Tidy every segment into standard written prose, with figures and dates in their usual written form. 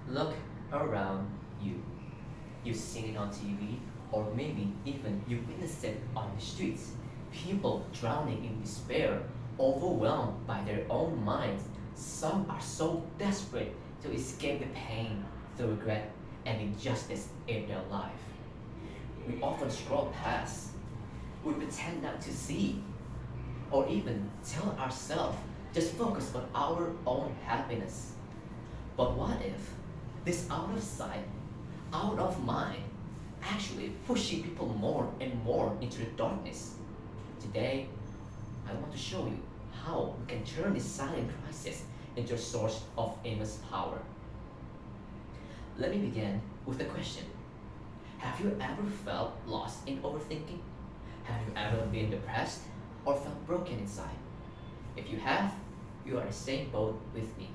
Look around you. You've seen it on TV, or maybe even you witnessed it on the streets. People drowning in despair, overwhelmed by their own minds. Some are so desperate to escape the pain, the regret, and injustice in their life. We often scroll past, we pretend not to see, or even tell ourselves just focus on our own happiness. But what if this out of sight, out of mind, actually pushing people more and more into the darkness? Today, I want to show you how we can turn this silent crisis into a source of immense power. Let me begin with a question. Have you ever felt lost in overthinking? Have you ever been depressed or felt broken inside? If you have, you are in the same boat with me.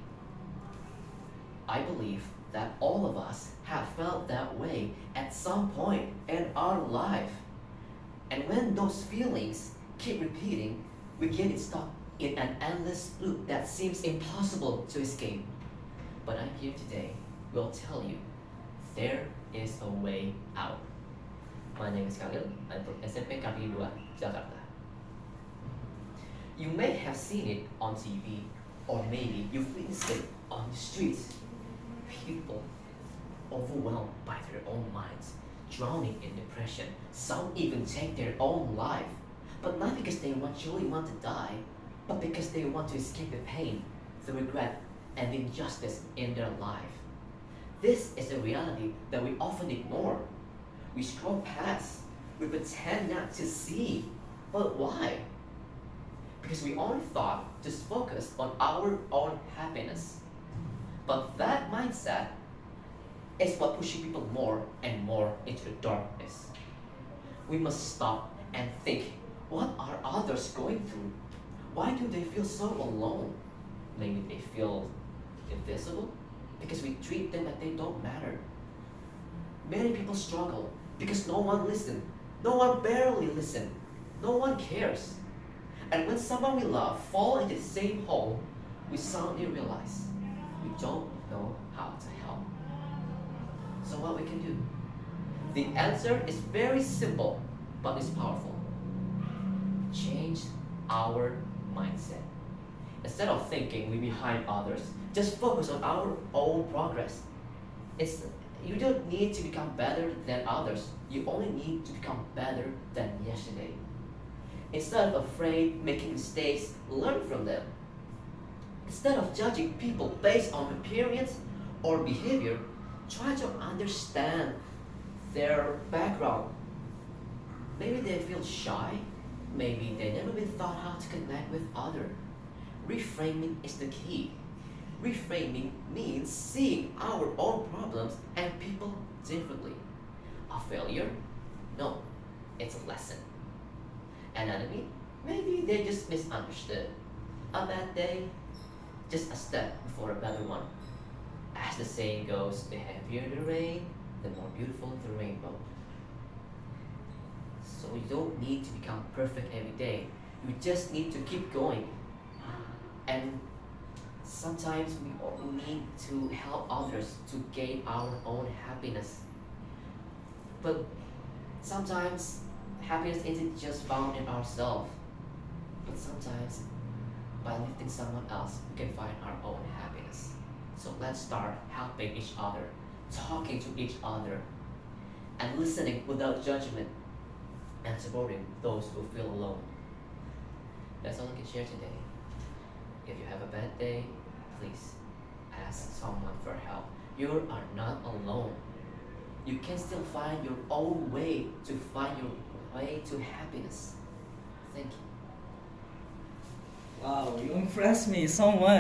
I believe that all of us have felt that way at some point in our life. And when those feelings keep repeating, we get stuck in an endless loop that seems impossible to escape. But I'm here today will tell you there is a way out. My name is Khalil. I'm from Smp Kartini, Jakarta. You may have seen it on TV, or maybe you've witnessed it on the streets. People overwhelmed by their own minds, drowning in depression. Some even take their own life, but not because they truly want to die, but because they want to escape the pain, the regret, and the injustice in their life. This is a reality that we often ignore. We scroll past, we pretend not to see. But why? Because we only thought just focus on our own happiness. But that mindset is what pushing people more and more into the darkness. We must stop and think, what are others going through? Why do they feel so alone? Maybe they feel invisible because we treat them like they don't matter. Many people struggle because no one listens. No one barely listens. No one cares. And when someone we love fall into the same hole, we suddenly realize we don't know how to help. So what we can do? The answer is very simple, but it's powerful. Change our mindset. Instead of thinking we're behind others, just focus on our own progress. It's, you don't need to become better than others. You only need to become better than yesterday. Instead of afraid making mistakes, learn from them. Instead of judging people based on appearance or behavior, try to understand their background. Maybe they feel shy. Maybe they never been taught how to connect with others. Reframing is the key. Reframing means seeing our own problems and people differently. A failure? No, it's a lesson. An enemy? Maybe they just misunderstood. A bad day? Just a step before a better one. As the saying goes, the heavier the rain, the more beautiful the rainbow. So you don't need to become perfect every day. You just need to keep going. And sometimes we all need to help others to gain our own happiness. But sometimes happiness isn't just found in ourselves, but sometimes by lifting someone else, we can find our own happiness. So let's start helping each other, talking to each other, and listening without judgment, and supporting those who feel alone. That's all I can share today. If you have a bad day, please ask someone for help. You are not alone. You can still find your own way to find your way to happiness. Thank you. Wow, you impressed me so much.